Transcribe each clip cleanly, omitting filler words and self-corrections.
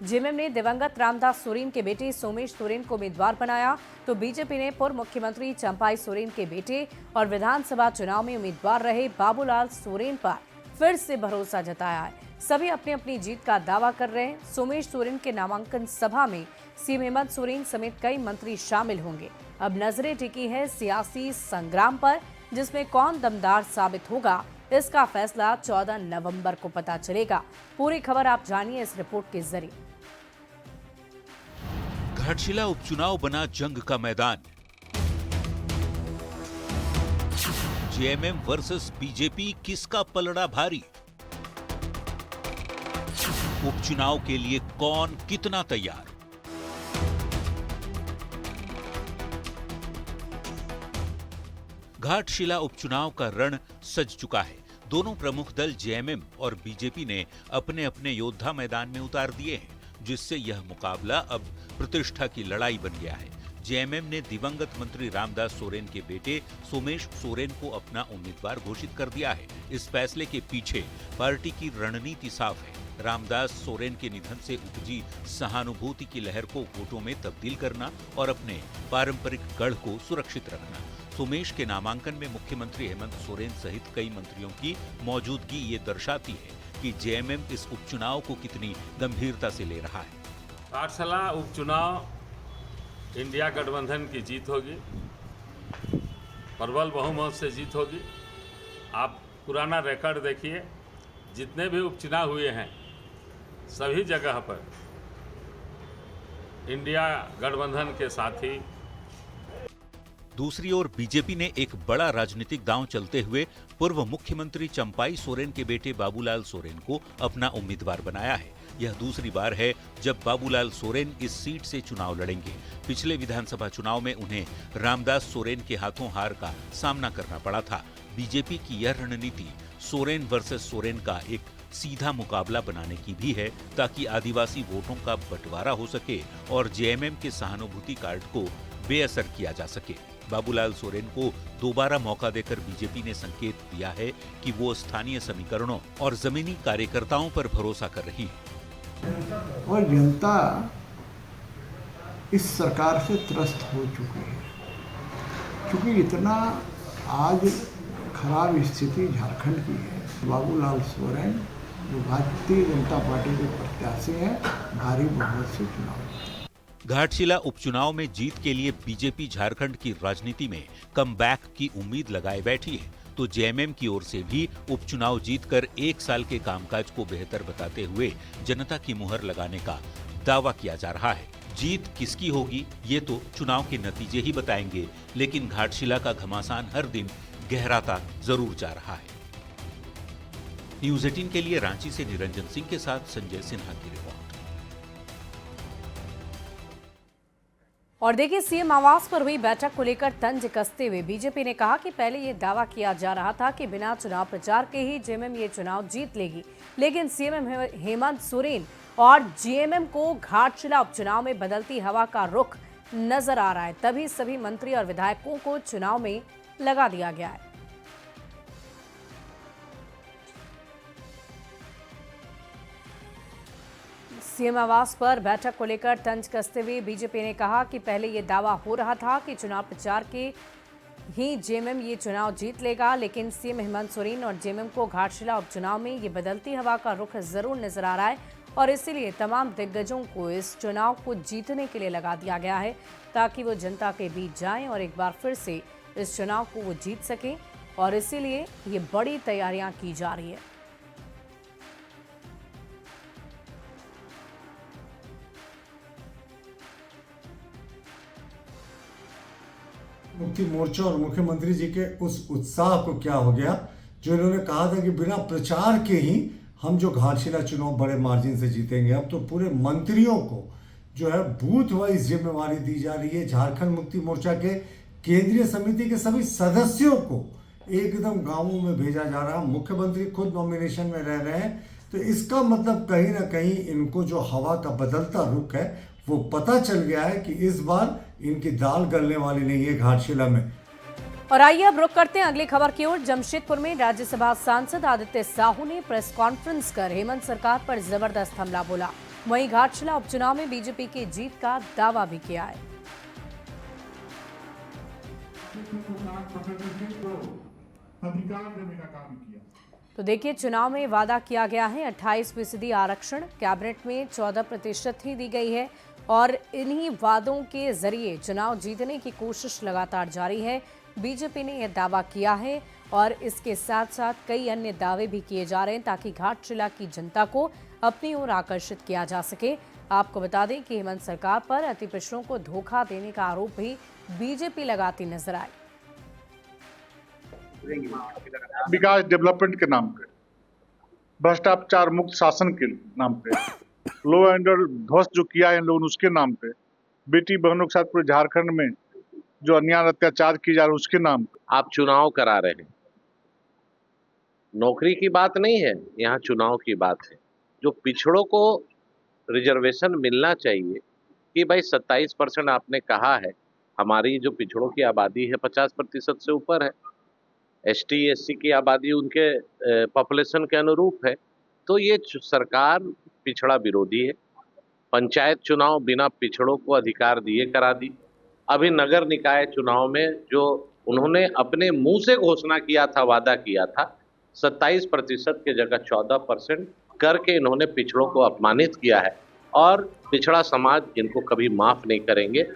JMM ने दिवंगत रामदास सोरेन के बेटे सोमेश सोरेन को उम्मीदवार बनाया, तो बीजेपी ने पूर्व मुख्यमंत्री चंपाई सोरेन के बेटे और विधानसभा चुनाव में उम्मीदवार रहे बाबूलाल सोरेन पर फिर से भरोसा जताया है। सभी अपनी अपनी जीत का दावा कर रहे हैं। सोमेश सोरेन के नामांकन सभा में सीएम हेमंत सोरेन समेत कई मंत्री शामिल होंगे। अब नजरें टिकी है सियासी संग्राम पर, जिसमें कौन दमदार साबित होगा इसका फैसला 14 नवंबर को पता चलेगा। पूरी खबर आप जानिए इस रिपोर्ट के जरिए। घाटशिला उपचुनाव बना जंग का मैदान। जेएमएम वर्सेस बीजेपी, किसका पलड़ा भारी? उपचुनाव के लिए कौन कितना तैयार? घाटशिला उपचुनाव का रण सज चुका है। दोनों प्रमुख दल जेएमएम और बीजेपी ने अपने अपने योद्धा मैदान में उतार दिए हैं, जिससे यह मुकाबला अब प्रतिष्ठा की लड़ाई बन गया है। जेएमएम ने दिवंगत मंत्री रामदास सोरेन के बेटे सोमेश सोरेन को अपना उम्मीदवार घोषित कर दिया है। इस फैसले के पीछे पार्टी की रणनीति साफ है। रामदास सोरेन के निधन से उपजी सहानुभूति की लहर को वोटों में तब्दील करना और अपने पारंपरिक गढ़ को सुरक्षित रखना। सोमेश के नामांकन में मुख्यमंत्री हेमंत सोरेन सहित कई मंत्रियों की मौजूदगी ये दर्शाती है कि जेएमएम इस उपचुनाव को कितनी गंभीरता से ले रहा है। घाटशिला उपचुनाव इंडिया गठबंधन की जीत होगी, प्रबल बहुमत से जीत होगी। आप पुराना रिकॉर्ड देखिए, जितने भी उपचुनाव हुए हैं सभी जगह पर इंडिया गठबंधन के साथी। दूसरी ओर बीजेपी ने एक बड़ा राजनीतिक दांव चलते हुए पूर्व मुख्यमंत्री चंपाई सोरेन के बेटे बाबूलाल सोरेन को अपना उम्मीदवार बनाया है। यह दूसरी बार है जब बाबूलाल सोरेन इस सीट से चुनाव लड़ेंगे। पिछले विधानसभा चुनाव में उन्हें रामदास सोरेन के हाथों हार का सामना करना पड़ा था। बीजेपी की यह रणनीति सोरेन वर्सेस सोरेन का एक सीधा मुकाबला बनाने की भी है, ताकि आदिवासी वोटों का बंटवारा हो सके और जेएमएम के सहानुभूति कार्ड को बेअसर किया जा सके। बाबूलाल सोरेन को दोबारा मौका देकर बीजेपी ने संकेत दिया है कि वो स्थानीय समीकरणों और जमीनी कार्यकर्ताओं पर भरोसा कर रही है। और जनता इस सरकार से त्रस्त हो चुकी है, क्योंकि इतना आज खराब स्थिति झारखंड की है। बाबूलाल सोरेन जो भारतीय जनता पार्टी के प्रत्याशी हैं, भारी बहुमत से चुनाव। घाटशिला उपचुनाव में जीत के लिए बीजेपी झारखंड की राजनीति में कमबैक की उम्मीद लगाए बैठी है, तो जेएमएम की ओर से भी उपचुनाव जीतकर 1 साल के कामकाज को बेहतर बताते हुए जनता की मुहर लगाने का दावा किया जा रहा है। जीत किसकी होगी ये तो चुनाव के नतीजे ही बताएंगे, लेकिन घाटशिला का घमासान हर दिन गहराता जरूर जा रहा है। न्यूज़ 18 के लिए रांची से निरंजन सिंह के साथ संजय सिन्हा की रिपोर्ट। और देखिए, सीएम आवास पर हुई बैठक को लेकर तंज कसते हुए बीजेपी ने कहा कि पहले ये दावा किया जा रहा था कि बिना चुनाव प्रचार के ही जेएमएम ये चुनाव जीत लेगी, लेकिन सीएम हेमंत सोरेन और जेएमएम को घाटशिला उपचुनाव में बदलती हवा का रुख नजर आ रहा है। तभी सभी मंत्री और विधायकों को चुनाव में लगा दिया गया है। सीएम आवास पर बैठक को लेकर तंज कसते हुए बीजेपी ने कहा कि पहले ये दावा हो रहा था कि चुनाव प्रचार के ही जेएमएम ये चुनाव जीत लेगा, लेकिन सीएम हेमंत सोरेन और जेएमएम को घाटशिला उपचुनाव में ये बदलती हवा का रुख जरूर नजर आ रहा है और इसीलिए तमाम दिग्गजों को इस चुनाव को जीतने के लिए लगा दिया गया है, ताकि वो जनता के बीच जाएं और एक बार फिर से इस चुनाव को वो जीत सकें, और इसीलिए ये बड़ी तैयारियां की जा रही है। मुक्ति मोर्चा और मुख्यमंत्री जी के उस उत्साह को क्या हो गया, जो इन्होंने कहा था कि बिना प्रचार के ही हम जो घाटशिला चुनाव बड़े मार्जिन से जीतेंगे। अब तो पूरे मंत्रियों को जो है बूथ वाइज जिम्मेवारी दी जा रही है। झारखंड मुक्ति मोर्चा के केंद्रीय समिति के सभी सदस्यों को एकदम गांवों में भेजा जा रहा है। मुख्यमंत्री खुद नॉमिनेशन में रह रहे हैं, तो इसका मतलब कहीं ना कहीं इनको जो हवा का बदलता रुख है वो पता चल गया है कि इस बार इनकी दाल गलने वाली नहीं है घाटशिला में। और आइए अब रुक करते हैं अगली खबर की ओर। जमशेदपुर में राज्यसभा सांसद आदित्य साहू ने प्रेस कॉन्फ्रेंस कर हेमंत सरकार पर जबरदस्त हमला बोला। वहीं घाटशिला उपचुनाव में बीजेपी की जीत का दावा भी किया है। तो देखिए, चुनाव में वादा किया गया है 28% आरक्षण, कैबिनेट में 14% ही दी गई है और इन्हीं वादों के जरिए चुनाव जीतने की कोशिश लगातार जारी है। बीजेपी ने यह दावा किया है और इसके साथ साथ कई अन्य दावे भी किए जा रहे हैं ताकि घाटशिला की जनता को अपनी ओर आकर्षित किया जा सके। आपको बता दें कि हेमंत सरकार पर अति पिछड़ों को धोखा देने का आरोप भी बीजेपी लगाती नजर आई। विकास डेवलपमेंट के नाम पे, भ्रष्टाचार मुक्त शासन के नाम पे, लो एंड ऑर्डर ध्वस्त जो किया है इन लोगों ने उसके नाम पे, बेटी बहनों के साथ पूरे झारखंड में जो अन्याय अत्याचार किए जा रहे हैं उसके नाम पे। आप चुनाव करा रहे हैं, नौकरी की बात नहीं है, यहाँ चुनाव की बात है। जो पिछड़ों को रिजर्वेशन मिलना चाहिए कि भाई 27% आपने कहा है, हमारी जो पिछड़ों की आबादी है 50% से ऊपर है, ST SC की आबादी उनके पॉपुलेशन के अनुरूप है, तो ये सरकार पिछड़ा विरोधी है। पंचायत चुनाव बिना पिछड़ों को अधिकार दिए करा दी। अभी नगर निकाय चुनाव में जो उन्होंने अपने मुंह से घोषणा किया था, वादा किया था, 27% के जगह 14% करके इन्होंने पिछड़ों को अपमानित किया है और पिछड़ा समाज इनको कभी माफ नहीं करेंगे।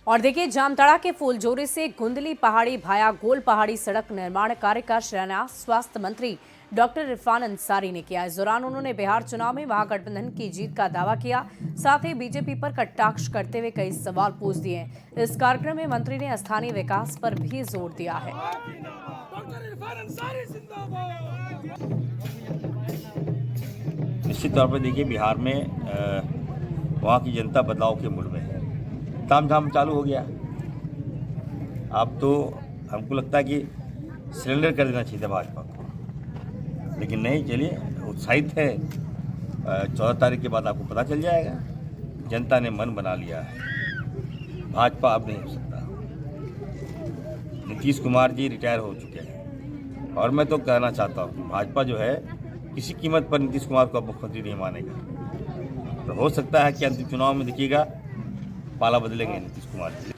और देखिए, जामताड़ा के फूलजोरी से गुंदली पहाड़ी भाया गोल पहाड़ी सड़क निर्माण कार्य का शिलान्यास स्वास्थ्य मंत्री डॉक्टर इरफान अंसारी ने किया। इस दौरान उन्होंने बिहार चुनाव में महागठबंधन की जीत का दावा किया, साथ ही बीजेपी पर कटाक्ष करते हुए कई सवाल पूछ दिए। इस कार्यक्रम में मंत्री ने स्थानीय विकास पर भी जोर दिया है। निश्चित तौर पर देखिए, बिहार में वहाँ की जनता बदलाव के मूड में है। तामझाम चालू हो गया। अब तो हमको लगता है कि सिलेंडर कर देना चाहिए भाजपा को, लेकिन नहीं, चलिए उत्साहित है। 14 तारीख के बाद आपको पता चल जाएगा। जनता ने मन बना लिया है, भाजपा अब नहीं हो सकता। नीतीश कुमार जी रिटायर हो चुके हैं और मैं तो कहना चाहता हूँ भाजपा जो है किसी कीमत पर नीतीश कुमार को अब मुख्यमंत्री नहीं मानेगा। तो हो सकता है कि अंतिम चुनाव में देखिएगा पाला बदलेंगे नीतीश कुमार जी।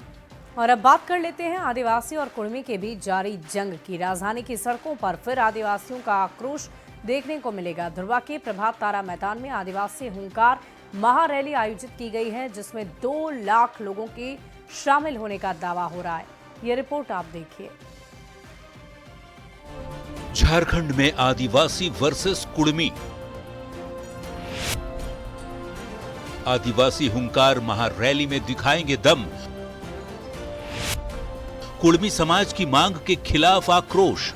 और अब बात कर लेते हैं आदिवासी और कुर्मी के बीच जारी जंग की। राजधानी की सड़कों पर फिर आदिवासियों का आक्रोश देखने को मिलेगा। धुर्वा के प्रभात तारा मैदान में आदिवासी हुंकार महारैली आयोजित की गई है, जिसमें 2 लाख लोगों के शामिल होने का दावा हो रहा है। ये रिपोर्ट आप देखिए। झारखंड में आदिवासी वर्सेस कुर्मी। आदिवासी हुंकार महारैली में दिखाएंगे दम। कुर्मी समाज की मांग के खिलाफ आक्रोश।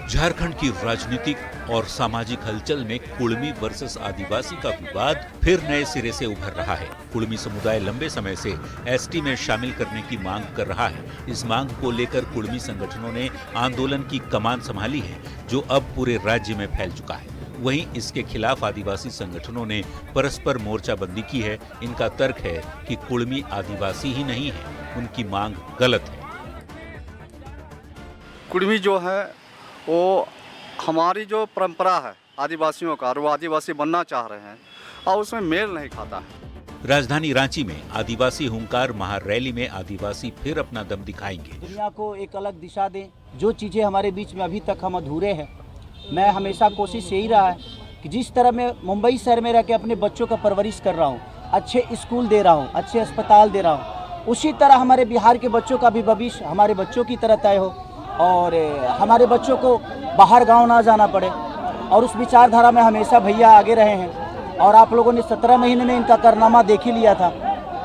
झारखंड की राजनीतिक और सामाजिक हलचल में कुर्मी वर्सेस आदिवासी का विवाद फिर नए सिरे से उभर रहा है। कुर्मी समुदाय लंबे समय से ST में शामिल करने की मांग कर रहा है। इस मांग को लेकर कुर्मी संगठनों ने आंदोलन की कमान संभाली है, जो अब पूरे राज्य में फैल चुका है। वहीं इसके खिलाफ आदिवासी संगठनों ने परस्पर मोर्चाबंदी की है। इनका तर्क है कि कुर्मी आदिवासी ही नहीं है, उनकी मांग गलत है। कुर्मी जो है वो हमारी जो परंपरा है आदिवासियों का, और वो आदिवासी बनना चाह रहे हैं और उसमें मेल नहीं खाता है। राजधानी रांची में आदिवासी हुंकार महारैली में आदिवासी फिर अपना दम दिखाएंगे। दुनिया को एक अलग दिशा दें। जो चीज़ें हमारे बीच में अभी तक हम अधूरे हैं, मैं हमेशा कोशिश यही रहा है कि जिस तरह मैं मुंबई शहर में रह के अपने बच्चों का परवरिश कर रहा हूँ, अच्छे स्कूल दे रहा हूँ, अच्छे अस्पताल दे रहा हूँ, उसी तरह हमारे बिहार के बच्चों का भी भविष्य हमारे बच्चों की तरह तय हो और हमारे बच्चों को बाहर गांव ना जाना पड़े। और उस विचारधारा में हमेशा भैया आगे रहे हैं और आप लोगों ने 17 महीने में इनका कारनामा देख ही लिया था।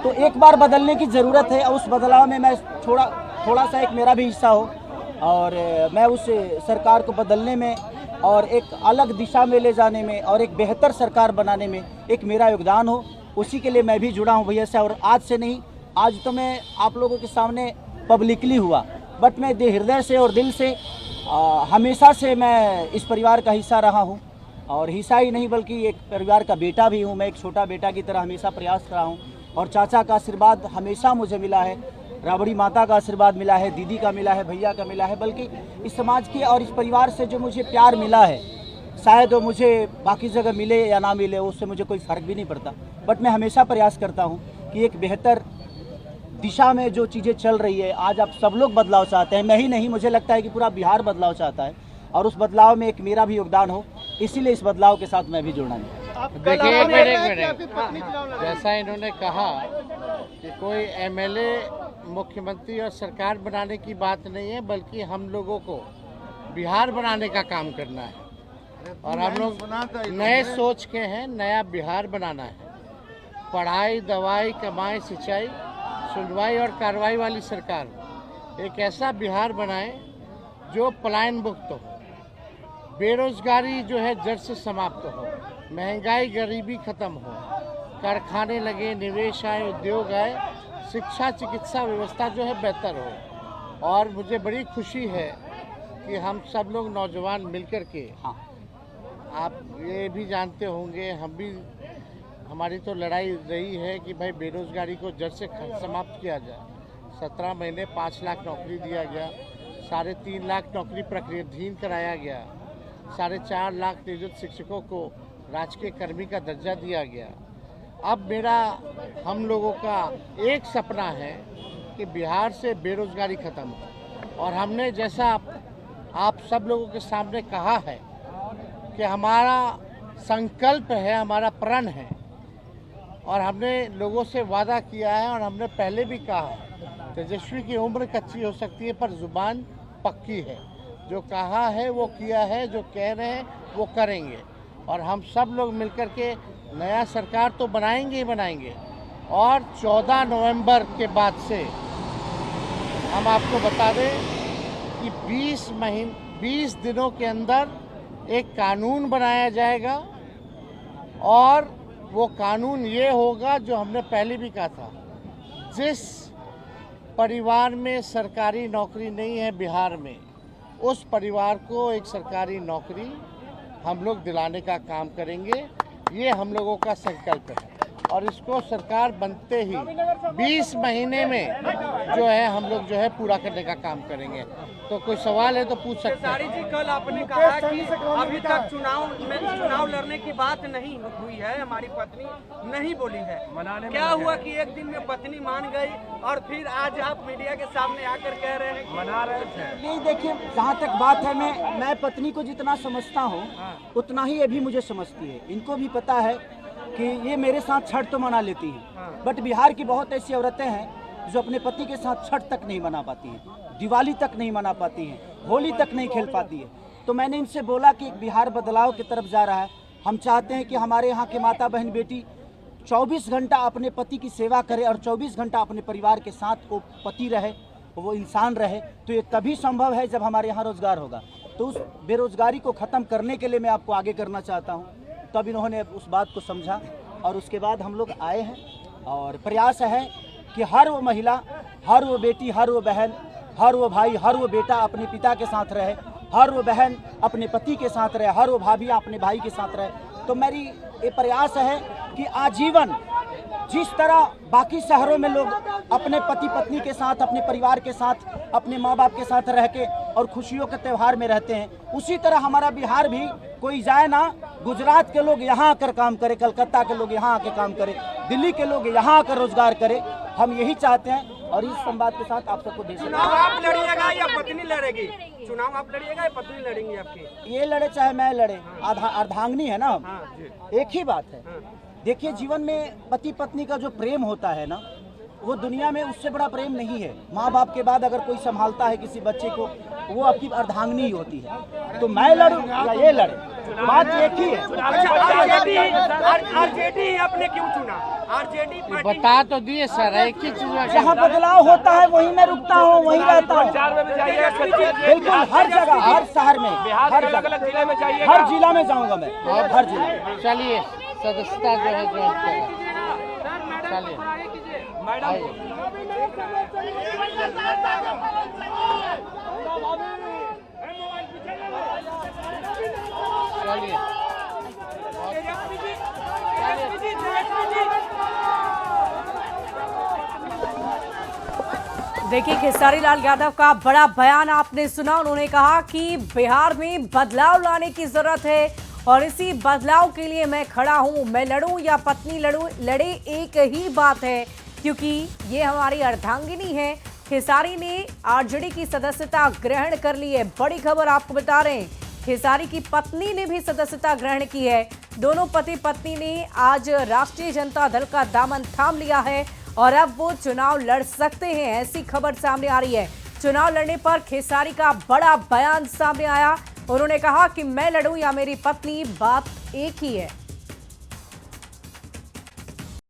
तो एक बार बदलने की ज़रूरत है और उस बदलाव में मैं थोड़ा सा एक मेरा भी हिस्सा हो और मैं उस सरकार को बदलने में और एक अलग दिशा में ले जाने में और एक बेहतर सरकार बनाने में एक मेरा योगदान हो, उसी के लिए मैं भी जुड़ा हूँ भैया से। और आज से नहीं, आज तो मैं आप लोगों के सामने पब्लिकली हुआ, बट मैं हृदय से और दिल से हमेशा से मैं इस परिवार का हिस्सा रहा हूँ और हिस्सा ही नहीं बल्कि एक परिवार का बेटा भी हूँ। मैं एक छोटा बेटा की तरह हमेशा प्रयास कर रहा हूँ और चाचा का आशीर्वाद हमेशा मुझे मिला है राबड़ी माता का आशीर्वाद मिला है, दीदी का मिला है, भैया का मिला है, बल्कि इस समाज के और इस परिवार से जो मुझे प्यार मिला है, शायद वो मुझे बाकी जगह मिले या ना मिले, उससे मुझे कोई फ़र्क भी नहीं पड़ता। बट मैं हमेशा प्रयास करता हूँ कि एक बेहतर दिशा में जो चीज़ें चल रही है, आज आप सब लोग बदलाव चाहते हैं, मैं ही नहीं, मुझे लगता है कि पूरा बिहार बदलाव चाहता है और उस बदलाव में एक मेरा भी योगदान हो, इसीलिए इस बदलाव के साथ मैं भी जुड़ना चाहता हूँ। देखिए एक मिनट, जैसा इन्होंने कहा कि कोई एमएलए मुख्यमंत्री और सरकार बनाने की बात नहीं है, बल्कि हम लोगों को बिहार बनाने का काम करना है और हम लोग नए सोच के हैं, नया बिहार बनाना है। पढ़ाई, दवाई, कमाई, सिंचाई, सुनवाई और कार्रवाई वाली सरकार, एक ऐसा बिहार बनाए जो पलायन मुक्त हो, बेरोजगारी जो है जड़ से समाप्त हो, महंगाई गरीबी खत्म हो, कारखाने लगे, निवेश आए, उद्योग आए, शिक्षा चिकित्सा व्यवस्था जो है बेहतर हो। और मुझे बड़ी खुशी है कि हम सब लोग नौजवान मिलकर के, आप ये भी जानते होंगे, हम भी, हमारी तो लड़ाई रही है कि भाई बेरोजगारी को जड़ से समाप्त किया जाए। 17 महीने 5 लाख नौकरी दिया गया, 3.5 लाख नौकरी प्रक्रियाधीन कराया गया, 4.5 लाख नियोजित शिक्षकों को राजकीय कर्मी का दर्जा दिया गया। अब मेरा, हम लोगों का एक सपना है कि बिहार से बेरोजगारी खत्म हो और हमने, जैसा आप सब लोगों के सामने कहा है कि हमारा संकल्प है, हमारा प्रण है और हमने लोगों से वादा किया है और हमने पहले भी कहा है, तेजस्वी की उम्र कच्ची हो सकती है पर जुबान पक्की है। जो कहा है वो किया है, जो कह रहे हैं वो करेंगे और हम सब लोग मिलकर के नया सरकार तो बनाएंगे ही बनाएंगे। और 14 नवंबर के बाद से हम आपको बता दें कि 20 दिनों के अंदर एक कानून बनाया जाएगा और वो कानून ये होगा जो हमने पहले भी कहा था, जिस परिवार में सरकारी नौकरी नहीं है बिहार में, उस परिवार को एक सरकारी नौकरी हम लोग दिलाने का काम करेंगे। ये हम लोगों का संकल्प है और इसको सरकार बनते ही 20 महीने में जो है हम लोग जो है पूरा करने का काम करेंगे। तो कोई सवाल है तो पूछ सकते हैं। जी, कल आपने कहा कि अभी तक चुनाव लड़ने की बात नहीं हुई है, हमारी पत्नी नहीं बोली है। क्या हुआ कि एक दिन में पत्नी मान गई और फिर आज आप मीडिया के सामने आकर कह रहे हैं कि मना रहे थे? नहीं, देखिए, जहाँ तक बात है, मैं पत्नी को जितना समझता हूँ उतना ही ये भी मुझे समझती है। इनको भी पता है कि ये मेरे साथ छठ तो मना लेती हैं, बट बिहार की बहुत ऐसी औरतें हैं जो अपने पति के साथ छठ तक नहीं मना पाती हैं, दिवाली तक नहीं मना पाती हैं, होली तक नहीं खेल पाती है। तो मैंने इनसे बोला कि बिहार बदलाव की तरफ जा रहा है। हम चाहते हैं कि हमारे यहाँ के माता बहन बेटी 24 घंटा अपने पति की सेवा करे और 24 घंटा अपने परिवार के साथ वो पति रहे, वो इंसान रहे। तो ये तभी संभव है जब हमारे यहाँ रोजगार होगा। तो उस बेरोजगारी को ख़त्म करने के लिए मैं आपको आगे करना चाहता हूँ। तब इन्होंने उस बात को समझा और उसके बाद हम लोग आए हैं और प्रयास है कि हर वो महिला, हर वो बेटी, हर वो बहन, हर वो भाई, हर वो बेटा अपने पिता के साथ रहे, हर वो बहन अपने पति के साथ रहे, हर वो भाभी अपने भाई के साथ रहे। तो मेरी ये प्रयास है कि आजीवन जिस तरह बाकी शहरों में लोग अपने पति पत्नी के साथ, अपने परिवार के साथ, अपने माँ बाप के साथ रह के और खुशियों के त्यौहार में रहते हैं, उसी तरह हमारा बिहार भी कोई जाए ना, गुजरात के लोग यहाँ आकर काम करे, कलकत्ता के लोग यहाँ आकर काम करे, दिल्ली के लोग यहाँ आकर रोजगार करे। हम यही चाहते हैं और इस संवाद के साथ आप सबको दे सकते हैं। चुनाव आप लड़िएगा या पत्नी लड़ेगी? चुनाव आप लड़िएगा या पत्नी लड़ेंगी आपकी? ये लड़े चाहे मैं लड़े, अर्धांगिनी है ना हम, एक ही बात है। देखिए, जीवन में पति पत्नी का जो प्रेम होता है ना, वो दुनिया में उससे बड़ा प्रेम नहीं है। माँ बाप के बाद अगर कोई संभालता है किसी बच्चे को, वो आपकी अर्धांगिनी ही होती है। तो मैं लड़ूं या ये लड़े, बात एक ही है। आरजेडी आपने क्यों चुना? आरजेडी बता तो दिए सर, एक ही चीज, जहाँ बदलाव होता है वहीं मैं रुकता हूँ, वहीं रहता हूँ। बिल्कुल, हर जगह, हर शहर में, हर जगह, हर जिला में जाऊँगा मैं, हर जिला। चलिए, सदस्यता जो है ज्वाइन करें। चलिए देखिए, खेसारी लाल यादव का बड़ा बयान आपने सुना। उन्होंने कहा कि बिहार में बदलाव लाने की जरूरत है और इसी बदलाव के लिए मैं खड़ा हूं। मैं लड़ूं या पत्नी लड़े एक ही बात है, क्योंकि ये हमारी अर्धांगिनी है। खेसारी ने आरजेडी की सदस्यता ग्रहण कर ली है। बड़ी खबर आपको बता रहे हैं, खेसारी की पत्नी ने भी सदस्यता ग्रहण की है। दोनों पति पत्नी ने आज राष्ट्रीय जनता दल का दामन थाम लिया है और अब वो चुनाव लड़ सकते हैं, ऐसी खबर सामने आ रही है। चुनाव लड़ने पर खेसारी का बड़ा बयान सामने आया। उन्होंने कहा कि मैं लड़ूं या मेरी पत्नी, बात एक ही है।